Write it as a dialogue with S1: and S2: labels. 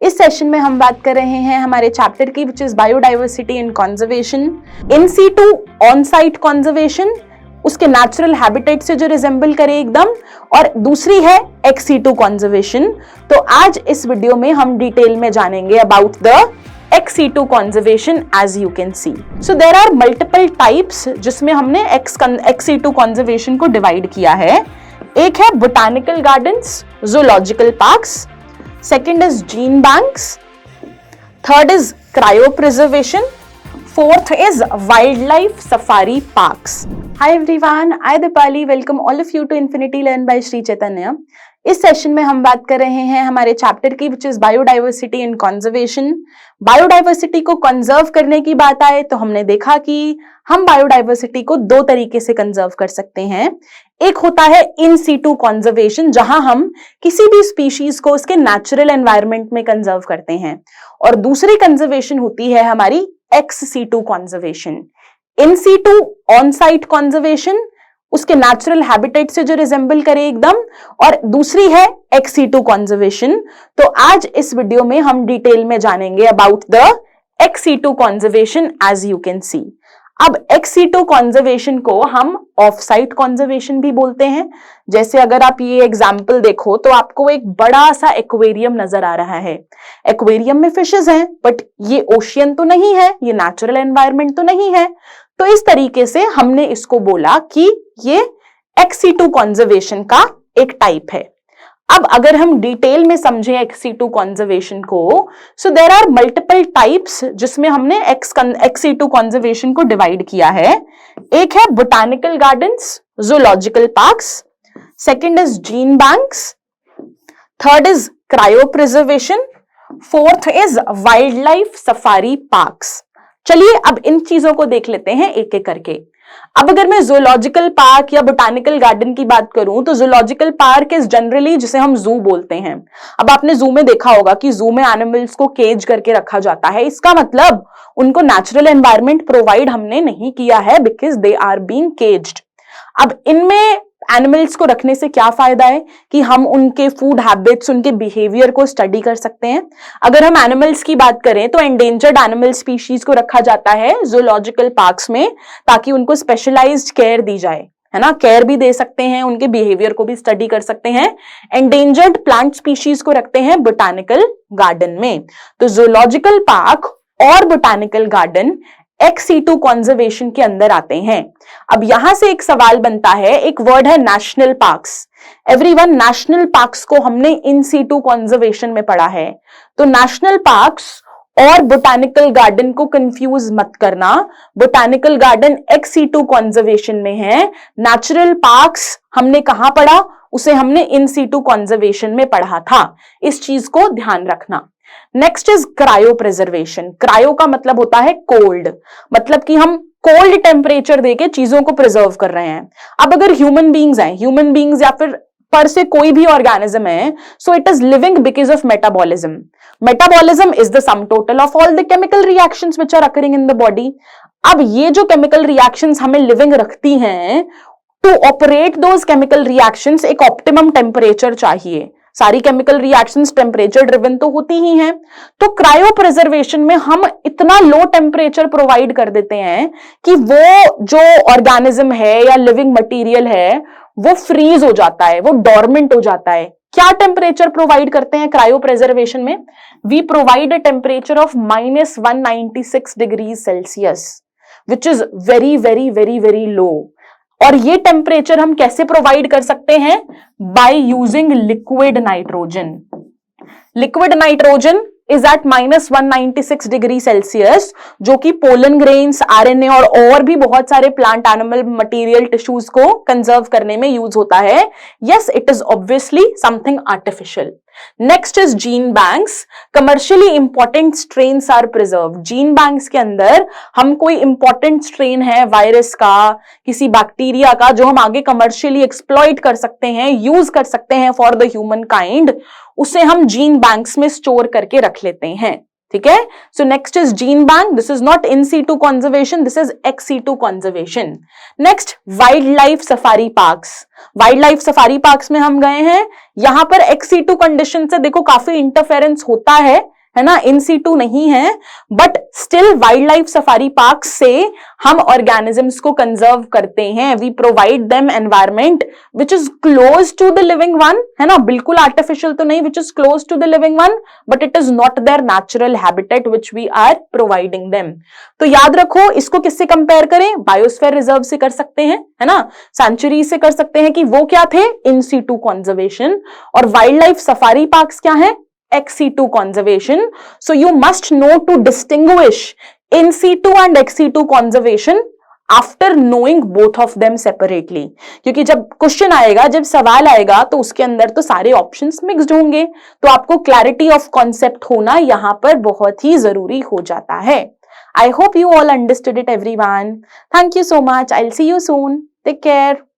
S1: इस सेशन में हम बात कर रहे हैं हमारे चैप्टर की which is biodiversity and conservation. In situ on site conservation, उसके नेचुरल हैबिटेट से जो रिजेंबल करे एकदम, और दूसरी है एक्स सीटू कंजर्वेशन। तो आज इस वीडियो में हम डिटेल में जानेंगे about the ex situ conservation as you can see. So there are multiple types जिसमें हमने ex situ conservation को डिवाइड किया है। एक है botanical gardens, zoological parks, second is gene banks, third is cryopreservation, fourth is wildlife safari parks. Hi everyone, I Dipali welcome all of you to Infinity Learn by Sri Chaitanya. इस session में हम बात कर रहे हैं हमारे chapter की which is biodiversity and conservation. Biodiversity को कंजर्व करने की बात आए तो हमने देखा कि हम बायोडाइवर्सिटी को दो तरीके से कंजर्व कर सकते हैं। एक होता है इन सीटू कंजर्वेशन, जहां हम किसी भी स्पीशीज को उसके नेचुरल एनवायरनमेंट में कंजर्व करते हैं, और दूसरी कंजर्वेशन होती है हमारी ex situ conservation. In situ on site conservation, उसके नेचुरल हैबिटेट से जो रिजेंबल करे एकदम, और दूसरी है एक्स सीटू कंजर्वेशन। तो आज इस वीडियो में हम डिटेल में जानेंगे about the ex situ conservation as you can see. अब एक्स सीटू कंजर्वेशन को हम ऑफ साइट कंजर्वेशन भी बोलते हैं। जैसे अगर आप ये एग्जाम्पल देखो तो आपको एक बड़ा सा एक्वेरियम नजर आ रहा है। एक्वेरियम में फिशेस हैं, बट ये ओशियन तो नहीं है, ये नेचुरल एनवायरनमेंट तो नहीं है। तो इस तरीके से हमने इसको बोला कि ये एक्स सीटू कंजर्वेशन का एक टाइप है। अब अगर हम डिटेल में समझें एक्स सीटू कंजर्वेशन को, so there are multiple types जिसमें हमने एक्स सीटू कंजर्वेशन को डिवाइड किया है। एक है botanical gardens, zoological parks, second is gene banks, third is cryopreservation, fourth is wildlife safari parks. चलिए अब इन चीजों को देख लेते हैं एक एक करके। अब अगर मैं जूलॉजिकल पार्क या बोटानिकल गार्डन की बात करूं तो जूलॉजिकल पार्क इज जनरली जिसे हम जू बोलते हैं। अब आपने जू में देखा होगा कि जू में एनिमल्स को केज करके रखा जाता है। इसका मतलब उनको नेचुरल एनवायरनमेंट प्रोवाइड हमने नहीं किया है, because they are being caged. अब इनमें एनिमल्स को रखने से क्या फायदा है कि हम उनके फूड हैबिट्स, उनके बिहेवियर को स्टडी कर सकते हैं। अगर हम एनिमल्स की बात करें तो एंडेंजर्ड एनिमल स्पीशीज को रखा जाता है जूलॉजिकल पार्क्स में, ताकि उनको स्पेशलाइज्ड केयर दी जाए, है ना। केयर भी दे सकते हैं, उनके बिहेवियर को भी स्टडी कर सकते हैं। एंडेंजर्ड प्लांट स्पीशीज को रखते हैं बोटानिकल गार्डन में। तो जूलॉजिकल पार्क और botanical garden ex situ conservation के अंदर आते हैं। अब यहां से एक सवाल बनता है, एक वर्ड है national parks. Everyone, national parks को हमने इन सीटू कंजर्वेशन में पढ़ा है। तो नेशनल पार्क्स और बोटानिकल गार्डन को कंफ्यूज मत करना। Botanical garden ex situ conservation में है, नेचुरल पार्क्स हमने कहां पढ़ा, उसे हमने इन सीटू कंजर्वेशन में पढ़ा था। इस चीज को ध्यान रखना। Next is cryo preservation. Cryo का मतलब होता है कोल्ड, मतलब कि हम कोल्ड टेम्परेचर देके चीजों को प्रिजर्व कर रहे हैं। अब अगर ह्यूमन बींग्स हैं, ह्यूमन बींग्स या फिर पर से कोई भी ऑर्गेनिज्म है, so it is living because of metabolism. Metabolism is the sum total of all the chemical reactions which are occurring in the body. अब ये जो केमिकल रिएक्शंस हमें लिविंग रखती हैं, to operate those chemical reactions एक optimum temperature चाहिए। सारी chemical reactions temperature driven तो होती ही हैं। तो क्रायो प्रिजर्वेशन में हम इतना लो टेम्परेचर प्रोवाइड कर देते हैं कि वो जो ऑर्गेनिज्म है या लिविंग मटेरियल है वो फ्रीज हो जाता है, वो डॉर्मेंट हो जाता है। क्या टेम्परेचर प्रोवाइड करते हैं क्रायो प्रिजर्वेशन में? We provide a temperature of -196 degree Celsius, which is very very very very low. और ये टेम्परेचर हम कैसे प्रोवाइड कर सकते हैं? By using liquid nitrogen. Liquid nitrogen is at -196 degree Celsius, जो कि पोलन ग्रेन्स, आरएनए और भी बहुत सारे प्लांट एनिमल मटेरियल टिश्यूज को कंजर्व करने में यूज होता है। Yes, it is obviously something artificial. Next is gene banks. Commercially important strains are preserve. Gene banks के अंदर हम कोई इंपॉर्टेंट स्ट्रेन है वायरस का, किसी बैक्टीरिया का, जो हम आगे कमर्शियली एक्सप्लॉइट कर सकते हैं, यूज कर सकते हैं फॉर द ह्यूमन काइंड, उसे हम जीन बैंक्स में स्टोर करके रख लेते हैं। ठीक है। So next is gene bank. This is not in situ conservation, this is ex situ conservation. Next wildlife safari parks. Wildlife safari parks में हम गए हैं, यहां पर एक्स सीटू कंडीशन से देखो काफी इंटरफेरेंस होता है, है ना, इन सीटू नहीं है, but still wildlife safari park से हम ऑर्गेनिजम्स को कंजर्व करते हैं। We provide them environment which is close to the living one, है ना, बिल्कुल आर्टिफिशियल तो नहीं, which is close to the living one, but it is not their natural habitat which we are providing them. तो याद रखो, इसको किससे कंपेयर करें, बायोस्फीयर रिजर्व से कर सकते हैं, है ना, सेंचुरी से कर सकते हैं कि वो क्या थे, इन सीटू कंजर्वेशन, और वाइल्ड लाइफ सफारी पार्क्स क्या है, ex situ conservation. So you must know to distinguish in situ and ex situ conservation after knowing both of them separately. क्योंकि जब क्वेश्चन आएगा, जब सवाल आएगा, तो उसके अंदर तो सारे ऑप्शंस मिक्स्ड होंगे, तो आपको क्लैरिटी ऑफ कॉन्सेप्ट होना यहां पर बहुत ही जरूरी हो जाता है। I hope you all understood it, everyone. Thank you so much. I'll see you soon. Take care.